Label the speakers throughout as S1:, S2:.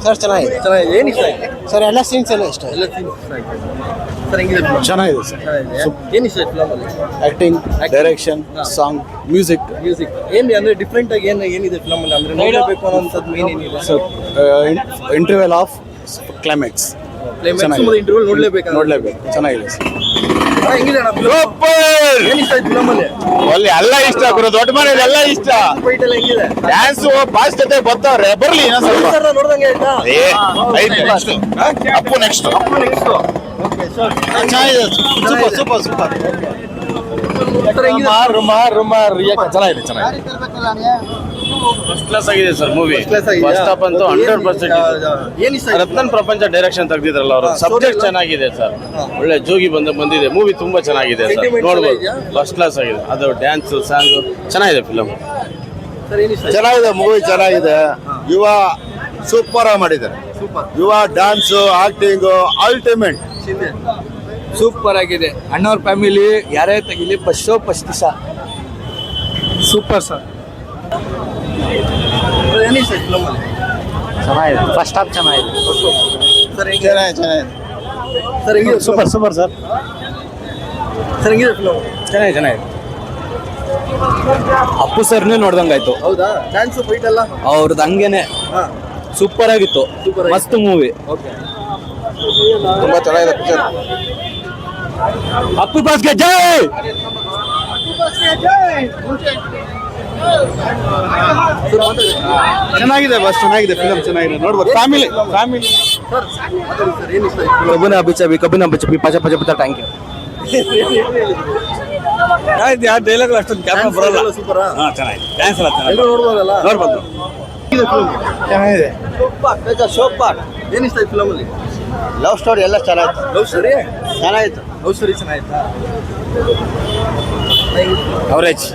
S1: Sir ಚೆನ್ನಾಗಿದೆ.
S2: ಚೆನ್ನಾಗಿದೆ. ಏನು ಇಷ್ಟ ಆಯ್ತು?
S1: ಸರ್ ಎಲ್ಲ ಸೀನ್ಸ್ ಎಲ್ಲ ಇಷ್ಟ.
S2: ಎಲ್ಲ ಸೀನ್ ಇಷ್ಟ ಆಯ್ತು. ಸರ್ ಹೆಂಗಿದೆ film?
S1: ಚೆನ್ನಾಗಿದೆ ಸರ್.
S2: ಏನು ಇಷ್ಟ ಆಯ್ತು ಫಿಲಮಲ್ಲಿ?
S1: Acting, direction, song, music.
S2: Music ಏನು ಅಂದ್ರೆ ಡಿಫ್ರೆಂಟ್ ಆಗಿ ಏನಿದೆ ಫಿಲಮಲ್ಲಿ ಅಂದ್ರೆ ನೋಡಬೇಕು ಅನ್ನೋಂಥದ್ದು ಮೇನ್ ಏನಿಲ್ಲ.
S1: So interval of climax
S2: interview
S1: ನೋಡ್ಲೇಬೇಕು. ಚೆನ್ನಾಗಿದೆ ಸರ್.
S2: ಹೆಂಗಿದೆ ಅಣ್ಣ film? ಏನು ಇಷ್ಟ ಆಯ್ತು ಫಿಲಮಲ್ಲಿ?
S3: ಅಲ್ಲಿ ಎಲ್ಲ ಇಷ್ಟ ಗುರು, ದೊಡ್ಡ ಮನೇಲಿ ಎಲ್ಲ ಇಷ್ಟ.
S2: ಫೈಟ್ ಎಲ್ಲ ಹೆಂಗಿದೆ?
S3: ಡ್ಯಾನ್ಸ್ ಬಾಸ್ ಜೊತೆ ಬರ್ತಾವ್ರೆ, ಬರ್ಲಿ ಇನ್ನೊಂದ್ ಸ್ವಲ್ಪ.
S2: ಸರ್ ನೋಡ್ದಂಗೆ ಆಯ್ತಾ?
S3: ಐತೆ next. Appu next.
S2: Okay sir
S1: ಚೆನ್ನಾಗಿದೆ. ಸೂಪರ್.
S2: ಸರ್ ಹೆಂಗಿದೆ?
S3: ಚೆನ್ನಾಗಿದೆ. ಫಸ್ಟ್ ಕ್ಲಾಸ್ ಆಗಿದೆ ಸರ್ ಮೂವಿ.
S2: First class ಆಗಿದೆ.
S3: ಫಸ್ಟ್ ಹಾಫ್ ಅಂತೂ 100%
S2: ಏನು ಇಷ್ಟ ಆಯ್ತು?
S3: ರತ್ನನ್ ಪ್ರಪಂಚ ಡೈರೆಕ್ಷನ್ ತೆಗ್ದಿದ್ರಲ್ಲ ಅವರು. ಸಬ್ಜೆಕ್ಟ್ ಚೆನ್ನಾಗಿದೆ ಸರ್, ಒಳ್ಳೆ ಜೋಗಿ ಬಂದಿದೆ. ಮೂವಿ ತುಂಬಾ ಚೆನ್ನಾಗಿದೆ ಸರ್,
S2: Sentiment
S3: ನೋಡ್ಬೋದು.
S2: ಇದೆಯಾ?
S3: ಫಸ್ಟ್ ಕ್ಲಾಸ್ ಆಗಿದೆ. ಅದು ಡ್ಯಾನ್ಸ್ ಸಾಂಗ್ ಚೆನ್ನಾಗಿದೆ ಫಿಲಮ್.
S2: ಸರ್ ಏನು ಇಷ್ಟ ಆಯ್ತು?
S4: ಚೆನ್ನಾಗಿದೆ, ಮೂವಿ ಚೆನ್ನಾಗಿದೆ. ಯುವ ಸೂಪರ್ ಆಗಿ ಮಾಡಿದ್ದಾರೆ.
S2: ಸೂಪರ್.
S4: ಯುವ dance, acting ultimate.
S2: Shinde
S5: super ಆಗಿದೆ. ಅಣ್ಣವ್ರ ಫ್ಯಾಮಿಲಿ ಯಾರೇ ತೆಗಿಲಿ ಫಸ್ಟ್ ದಿವಸ ಸೂಪರ್ ಸರ್.
S2: ಏನು ಇಷ್ಟ ಆಯ್ತು ಫಿಲಮಲ್ಲಿ?
S1: ಚೆನ್ನಾಗಿದೆ. ಫಸ್ಟ್ ಹಾಫ್ ಚೆನ್ನಾಗಿದೆ.
S2: ಸರ್ ಹೆಂಗಿದೆ? ಸರ್ ಹೆಂಗಿದೆ
S1: ಸೂಪರ್ ಸರ್.
S2: ಸರ್ ಹೆಂಗಿದೆ ಫಿಲಮ್?
S1: ಚೆನ್ನಾಗಿದೆ. ಅಪ್ಪು ಸರ್ನೇ ನೋಡ್ದಂಗಾಯ್ತು.
S2: ಹೌದಾ? ಡ್ಯಾನ್ಸ್ ಫೈಟ್ ಎಲ್ಲ
S5: ಅವ್ರದ್ದು ಹಂಗೇನೆ
S2: ಹಾ
S5: ಸೂಪರ್ ಆಗಿತ್ತು.
S2: Super ಆಗಿತ್ತು.
S5: ಮಸ್ತ್ ಮೂವಿ.
S2: ಓಕೆ.
S4: ತುಂಬಾ ಚೆನ್ನಾಗಿದೆ ಪಿಕ್ಚರ್.
S5: ಅಪ್ಪು ಬಾಸ್ಗೆ ಜೈ.
S1: ಚೆನ್ನಾಗಿದೆ ಬಸ್, ಚೆನ್ನಾಗಿದೆ ಫಿಲಮ್, ಚೆನ್ನಾಗಿದೆ ನೋಡ್ಬೋದು. ಫ್ಯಾಮಿಲಿ
S2: ಸರ್ ಮಾತಾಡಿ ಸರ್, ಏನು ಇಷ್ಟ ಆಯ್ತು?
S5: ಕಬ್ಬಿನ ಬಿಚ್ಚಿ ಪಚ ಥ್ಯಾಂಕ್ ಯು. ಯಾವ ಡೈಲಾಗ್ ಅಷ್ಟೊಂದು ಕ್ಯಾಪ್ಟನ್ ಬರಲ್ಲ.
S2: ಸೂಪರಾ?
S5: ಚೆನ್ನಾಗಿದೆ. ಡ್ಯಾನ್ಸ್ ಎಲ್ಲ
S2: ಎಲ್ಲರೂ ನೋಡ್ಬೋದಲ್ಲ?
S5: ನೋಡ್ಬೋದು.
S2: ಇದು film.
S1: ಚೆನ್ನಾಗಿದೆ.
S2: ಸೂಪರ್. ಏನು ಇಷ್ಟ ಆಯ್ತು ಫಿಲಮಲ್ಲಿ?
S4: ಲವ್ ಸ್ಟೋರಿ ಎಲ್ಲ ಚೆನ್ನಾಗಿತ್ತು.
S2: ಲವ್ ಸ್ಟೋರಿ
S4: ಚೆನ್ನಾಗಿತ್ತು.
S2: ಲವ್ ಸ್ಟೋರಿ ಚೆನ್ನಾಯ್ತಾ?
S1: ಅವರೇಜ್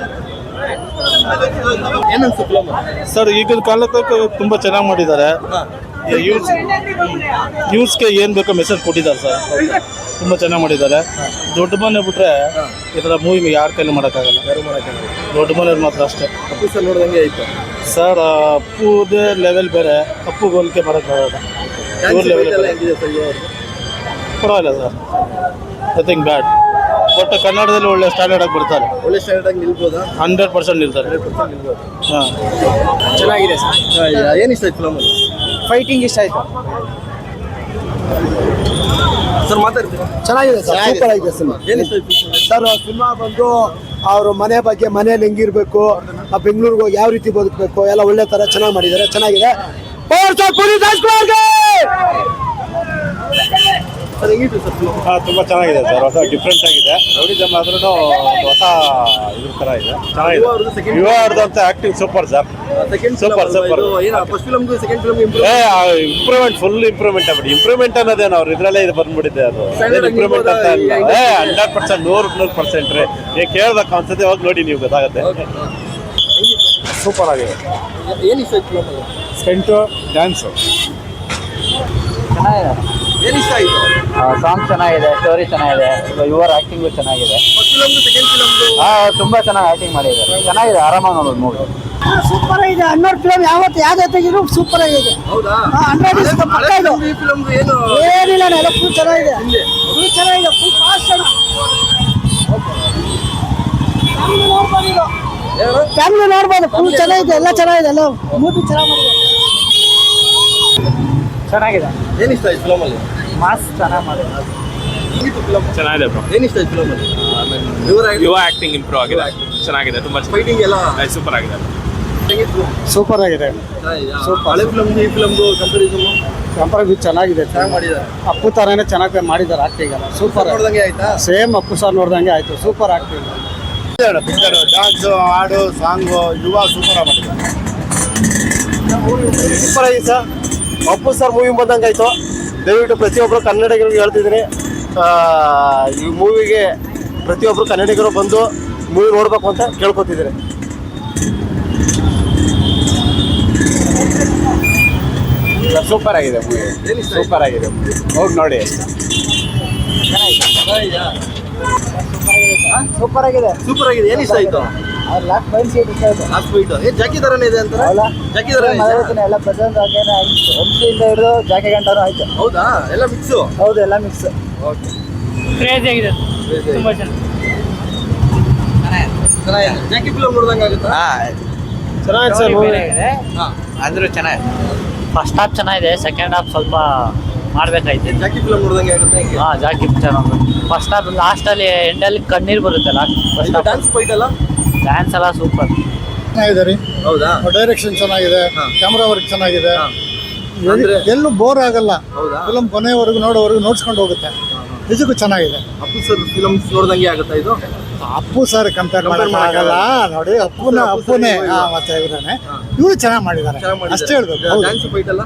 S2: ಏನನ್ಸು ಫಿಲಮ್?
S6: ಸರ್ ಈಗಿನ ಕಾಲಕ್ಕೆ ತುಂಬಾ ಚೆನ್ನಾಗಿ ಮಾಡಿದ್ದಾರೆ. ನ್ಯೂಸ್ಗೆ ಏನು ಬೇಕೋ ಮೆಸೇಜ್ ಕೊಟ್ಟಿದ್ದಾರೆ ಸರ್, ತುಂಬಾ ಚೆನ್ನಾಗಿ ಮಾಡಿದ್ದಾರೆ. ದೊಡ್ಡ ಮನೆ ಬಿಟ್ರೆ ಈ ಥರ ಮೂವಿ ಯಾರ ಕೈಲಿ ಮಾಡೋಕ್ಕಾಗಲ್ಲ.
S2: ಯಾರು ಮಾಡೋಕ್ಕಾಗಲ್ಲ.
S6: ದೊಡ್ಡ ಮನೆಯವ್ರು ಮಾತ್ರ ಅಷ್ಟೇ.
S2: ಅಪ್ಪು ಸರ್ ನೋಡ್ದಂಗೆ ಆಯ್ತು.
S6: ಸರ್ ಅಪ್ಪುದೇ ಲೆವೆಲ್ ಬೇರೆ, ಅಪ್ಪು ಹೋಲಿಕೆ ಮಾಡೋಕ್ಕಾಗಲ್ಲ.
S2: ಡ್ಯಾನ್ಸ್
S6: ಲೆವೆಲ್
S2: ಫೈಟ್ ಎಲ್ಲ ಹೆಂಗಿದೆ ಸರ್ ಇವ್ರದ್ದು?
S6: ಪರವಾಗಿಲ್ಲ ಸರ್, ನಥಿಂಗ್ ಬ್ಯಾಡ್. ಬಟ್ ಕನ್ನಡದಲ್ಲಿ ಒಳ್ಳೆ ಸ್ಟ್ಯಾಂಡರ್ಡ್ ಆಗಿ ಬರ್ತಾರೆ.
S2: ಒಳ್ಳೆ ಸ್ಟ್ಯಾಂಡರ್ಡ್ ಆಗಿ ನಿಲ್ಬೋದಾ?
S6: 100% ನಿಲ್ತಾರೆ.
S2: 100% ನಿಲ್ಬೋದು.
S6: ಹಾಂ,
S5: ಚೆನ್ನಾಗಿದೆ ಸರ್.
S2: ಏನು ಇಷ್ಟ ಆಯ್ತು ಫಿಲಮಲ್ಲಿ?
S5: ಫೈಟಿಂಗ್ ಇಷ್ಟ ಆಯ್ತು.
S2: ಸರ್ ಮಾತಾಡ್ತೀರಾ?
S1: ಚೆನ್ನಾಗಿದೆ ಸರ್. ಸೂಪರ್ ಆಗಿದೆ ಸಿನಿಮಾ.
S2: ಏನು ಇಷ್ಟ ಆಯ್ತು
S1: ಸರ್ ಸಿನಿಮಾ ಬಂದು ಅವರು ಮನೆ ಬಗ್ಗೆ, ಮನೇಲಿ ಹೆಂಗಿರ್ಬೇಕು, ಆ ಬೆಂಗಳೂರಿಗೆ ಹೋಗಿ ಯಾವ ರೀತಿ ಬದುಕಬೇಕು ಎಲ್ಲ ಒಳ್ಳೆ ಥರ ಚೆನ್ನಾಗಿ ಮಾಡಿದ್ದಾರೆ. ಚೆನ್ನಾಗಿದೆ.
S2: ಸರ್ ಹೆಂಗಿತ್ತು ಸರ್ ಫಿಲಮ್?
S6: ತುಂಬ ಚೆನ್ನಾಗಿದೆ ಸರ್, ಹೊಸ ಡಿಫ್ರೆಂಟ್ ಆಗಿದೆ. ರೌಡಿಸಮ್ ಆದ್ರೂ ಹೊಸ ಇದ್ರ ಥರ ಇದೆ, ಚೆನ್ನಾಗಿದೆ. ಯುವ ಅವ್ರದ್ದು acting super sir.
S2: Second
S6: Super.
S2: ಏನು ಫಸ್ಟ್ ಫಿಲಮ್ಗೂ ಸೆಕೆಂಡ್ ಫಿಲಮ್ಗೆ
S6: ಇಂಪ್ರೂವ್ಮೆಂಟ್, ಫುಲ್ ಇಂಪ್ರೂವ್ಮೆಂಟ್ ಆಗ್ಬಿಟ್ಟು. ಇಂಪ್ರೂವ್ಮೆಂಟ್ ಅನ್ನೋದೇನು ಅವ್ರು ಇದ್ರಲ್ಲೇ ಇದು ಬಂದ್ಬಿಟ್ಟಿದೆ. ಅದು
S2: Standard
S6: ಇಂಪ್ರೂವ್ಮೆಂಟ್ ಅಂತ ಇಲ್ಲ.
S2: ಇಂಪ್ರೂವ್
S6: 100% 100% ರೀ. ನೀವು ಕೇಳ್ಬೇಕು ಅನ್ಸುತ್ತೆ, ಹೋಗಿ ನೋಡಿ, ನೀವು ಗೊತ್ತಾಗುತ್ತೆ. ಸೂಪರ್ ಆಗಿದೆ.
S2: ಏನು ಇಷ್ಟ ಆಯ್ತು ಫಿಲಮಲ್ಲಿ?
S6: ಸ್ಟೆಂಟು, ಡ್ಯಾನ್ಸು
S2: ಏನು ಇಷ್ಟ ಆಯಿತು?
S5: ಸಾಂಗ್ ಚೆನ್ನಾಗಿದೆ, ಸ್ಟೋರಿ ಚೆನ್ನಾಗಿದೆ, ಯುವರ್ ಆಕ್ಟಿಂಗು ಚೆನ್ನಾಗಿದೆ.
S2: ಫಸ್ಟ್ ಫಿಲಮ್ದು ಸೆಕೆಂಡ್ ಫಿಲಮ್ದು
S5: ತುಂಬಾ ಚೆನ್ನಾಗಿ ಆಕ್ಟಿಂಗ್ ಮಾಡಿದ್ದಾರೆ. ಚೆನ್ನಾಗಿದೆ, ಆರಾಮಾಗಿ ನೋಡೋದು ಮೂವಿ.
S7: ಸೂಪರ್ ಆಗಿದೆ. 100 ಫಿಲಮ್ ಯಾವ್ದು ತೆಗಿದ್ರು ಸೂಪರ್ ಆಗಿದೆ.
S2: ಹೌದಾ?
S7: 100 is the ಪಕ್ಕ ಇದು.
S2: ಈ ಫಿಲಮ್ದು ಏನು
S7: ಏನಿಲ್ಲ, ಎಲ್ಲ ಫುಲ್ ಚೆನ್ನಾಗಿದೆ. ಫುಲ್ ಚೆನ್ನಾಗಿದೆ, ಫುಲ್ ಫಾಸ್ಟ್ ಅಣ್ಣ. ಫ್ಯಾಮಿಲಿ ನೋಡ್ಬೋದು, ಫುಲ್ ಚೆನ್ನಾಗಿದೆ, ಎಲ್ಲ ಚೆನ್ನಾಗಿದೆ, ಎಲ್ಲ ಮೂವಿ ಚೆನ್ನಾಗಿ ಮಾಡಿದೆ.
S5: ಚೆನ್ನಾಗಿದೆ.
S2: ಏನು ಇಷ್ಟ ಆಯ್ತು ಫಿಲಮಲ್ಲಿ?
S5: ಮಾಸ್ ಚೆನ್ನಾಗಿ ಮಾಡಿದ್ದಾರೆ.
S2: ಹೇಗಿತ್ತು ಫಿಲಮ್?
S3: ಚೆನ್ನಾಗಿದೆ ಬ್ರೋ.
S2: ಏನು ಇಷ್ಟ ಆಯ್ತು ಫಿಲಮಲ್ಲಿ?
S3: ಯುವ ಆಕ್ಟಿಂಗ್ ಇಂಪ್ರೂವ್ ಆಗಿದೆ, ಚೆನ್ನಾಗಿದೆ, ತುಂಬಾ
S2: ಫೈಟಿಂಗ್ ಎಲ್ಲ
S3: ಸೂಪರ್ ಆಗಿದೆ.
S2: ಹೇಗಿತ್ತು?
S1: ಸೂಪರ್ ಆಗಿದೆ.
S2: ಹಳೆ ಫಿಲಮ್ದು ಈ ಫಿಲಮ್ದು ಕಂಪಾರಿಸನ್
S1: ಕಂಪೇರ್ ಚೆನ್ನಾಗಿದೆ.
S2: ಚೆನ್ನಾಗಿ ಮಾಡಿದ್ದಾರೆ.
S1: ಅಪ್ಪು ಥರನೇ ಚೆನ್ನಾಗಿ ಮಾಡಿದ್ದಾರೆ ಆಕ್ಟಿಂಗ್ ಎಲ್ಲ. ಸೂಪರ್.
S2: ನೋಡ್ದಂಗೆ ಆಯ್ತಾ?
S1: ಸೇಮ್ ಅಪ್ಪು ಸರ್ ನೋಡ್ದಂಗೆ ಆಯ್ತು. Super acting.
S4: ಪಿಕ್ಚರ್, ಡ್ಯಾನ್ಸ್, ಹಾಡು, ಸಾಂಗು, ಯುವ ಸೂಪರ್ ಆಗಿ ಮಾಡಿದ್ದಾರೆ.
S1: ಸೂಪರ್ ಆಗಿದೆ ಸರ್. ಅಪ್ಪು ಸರ್ ಮೂವಿ ಬಂದಂಗೆ ಆಯಿತು. ದಯವಿಟ್ಟು ಪ್ರತಿಯೊಬ್ಬರು ಕನ್ನಡಿಗರಿಗೆ ಹೇಳ್ತಿದ್ದೀನಿ, ಈ ಮೂವಿಗೆ ಪ್ರತಿಯೊಬ್ಬರು ಕನ್ನಡಿಗರು ಬಂದು ಮೂವಿ ನೋಡಬೇಕು ಅಂತ ಕೇಳ್ಕೊತಿದ್ದೀನಿ.
S3: ಸೂಪರ್ ಆಗಿದೆ ಮೂವಿ, ಸೂಪರ್ ಆಗಿದೆ ಮೂವಿ, ಹೋಗಿ ನೋಡಿ.
S7: ಸೂಪರ್ ಆಗಿದೆ.
S2: ಸೂಪರ್ ಆಗಿದೆ. ಏನು ಇಷ್ಟ ಆಯ್ತು? ಲಾಸ್ಟ್ ಫೈಟ್ ಏನ್ ಜಾಕಿ ತರನೇ ಇದೆ ಅಂತ ಜಾಕಿ ತರನೇ
S7: ಎಲ್ಲ ಪ್ರತಿಯೊಂದು ವಂಶಿಯಿಂದ ಹಿಡಿದು ಜಾಕೆ ಗಂಟನೂ ಆಯ್ತು.
S2: ಹೌದಾ ಎಲ್ಲ ಮಿಕ್ಸು
S7: ಹೌದು, ಎಲ್ಲ ಮಿಕ್ಸ್.
S8: ಕ್ರೇಜಿ ಆಗಿದೆ ತುಂಬಾ
S2: ಚೆನ್ನಾಗಿದೆ ಜಾಕಿ ಫಿಲಮ್ ನೋಡ್ದಂಗೆ ಆಗುತ್ತಾ
S1: ಚೆನ್ನಾಗಿದೆ ಸರ್ ಮೂವಿ.
S5: ಅಂದ್ರೂ ಚೆನ್ನಾಗಿದೆ.
S8: ಫಸ್ಟ್ ಹಾಫ್ ಚೆನ್ನಾಗಿದೆ, ಸೆಕೆಂಡ್ ಹಾಫ್ ಸ್ವಲ್ಪ ಮಾಡ್ಬೇಕಾಯ್ತು.
S2: ಜಾಕಿ ಫಿಲಮ್ ನೋಡ್ದಂಗೆ ಆಗುತ್ತೆ ಹೆಂಗೆ
S8: ಹಾ ಜಾಕಿ ಚೆನ್ನಾಗಿ ಫಸ್ಟ್ ಹಾಫ್ ಲಾಸ್ಟ್ ಅಲ್ಲಿ ಎಂಡಲ್ಲಿ ಕಣ್ಣೀರ್ ಬರುತ್ತೆ last first half.
S2: Dance fight ಅಲ್ಲ
S8: ಡ್ಯಾನ್ಸ್ ಎಲ್ಲ ಸೂಪರ್.
S7: ಚೆನ್ನಾಗಿದೆ ರೀ,
S2: ಹೌದಾ
S7: ಡೈರೆಕ್ಷನ್ ಚೆನ್ನಾಗಿದೆ, ಕ್ಯಾಮ್ರಾ ವರ್ಕ್ ಚೆನ್ನಾಗಿದೆ,
S2: ಅಂದ್ರೆ
S7: ಎಲ್ಲೂ ಬೋರ್ ಆಗಲ್ಲ.
S2: ಹೌದಾ
S7: ಫಿಲಮ್ ಕೊನೆವರೆಗೂ ನೋಡೋವರೆಗೂ ನೋಡ್ಸ್ಕೊಂಡು ಹೋಗುತ್ತೆ. ನಿಜಕ್ಕೂ ಚೆನ್ನಾಗಿದೆ.
S2: ಅಪ್ಪು ಸರ್ ಫಿಲಮ್ಸ್ ನೋಡ್ದಂಗೆ ಆಗುತ್ತಾ ಇದು
S7: ಅಪ್ಪು ಸರ್ ಕಂಪೇರ್ ಮಾಡೋಕ್ಕಾಗಲ್ಲ ನೋಡಿ. ಅಪ್ಪುನೇ ಮತ್ತೆ ಇವ್ರನ್ನೇ ಇವ್ರು ಚೆನ್ನಾಗಿ ಮಾಡಿದ್ದಾರೆ ಅಷ್ಟೇ ಹೇಳ್ಬೇಕು.
S2: ಡ್ಯಾನ್ಸ್ ಫೈಟ್ ಅಲ್ಲ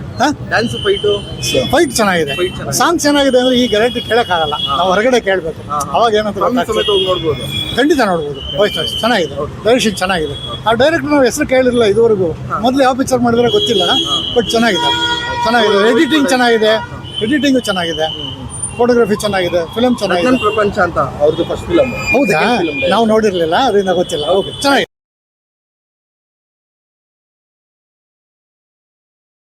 S2: ಡ್ಯಾನ್ಸ್ ಫೈಟು
S7: ಫೈಟ್ ಚೆನ್ನಾಗಿದೆ, ಸಾಂಗ್ ಚೆನ್ನಾಗಿದೆ ಅಂದ್ರೆ ಈ ಗ್ಯಾರಂಟಿ ಕೇಳಕ್ಕಾಗಲ್ಲ, ನಾವು ಹೊರಗಡೆ ಕೇಳಬೇಕು. ಅವಾಗ ಏನಂತ
S2: ಸಮೇತ ಹೋಗಿ ನೋಡ್ಬೋದು.
S7: ಖಂಡಿತ ನೋಡ್ಬೋದು. ವಾಯ್ಸ್ ಚೆನ್ನಾಗಿದೆ, ಡೈರೆಕ್ಷನ್ ಚೆನ್ನಾಗಿದೆ. ಆ ಡೈರೆಕ್ಟರ್ ನಾವು ಹೆಸರು ಕೇಳಿರಲಿಲ್ಲ ಇದುವರೆಗೂ, ಮೊದಲು ಯಾವ ಪಿಕ್ಚರ್ ಮಾಡಿದ್ರೆ ಗೊತ್ತಿಲ್ಲ, ಬಟ್ ಚೆನ್ನಾಗಿದೆ. ಎಡಿಟಿಂಗ್ ಚೆನ್ನಾಗಿದೆ, ಎಡಿಟಿಂಗು ಚೆನ್ನಾಗಿದೆ, ಫೋಟೋಗ್ರಫಿ ಚೆನ್ನಾಗಿದೆ, ಫಿಲಮ್ ಚೆನ್ನಾಗಿದೆ.
S2: ಪ್ರಪಂಚ ಅಂತ ಅವ್ರದ್ದು ಫಸ್ಟ್ ಫಿಲಮ್.
S7: ಹೌದಾ, ನಾವು ನೋಡಿರ್ಲಿಲ್ಲ, ಅದರಿಂದ ಗೊತ್ತಿಲ್ಲ. ಓಕೆ, ಚೆನ್ನಾಗಿದೆ.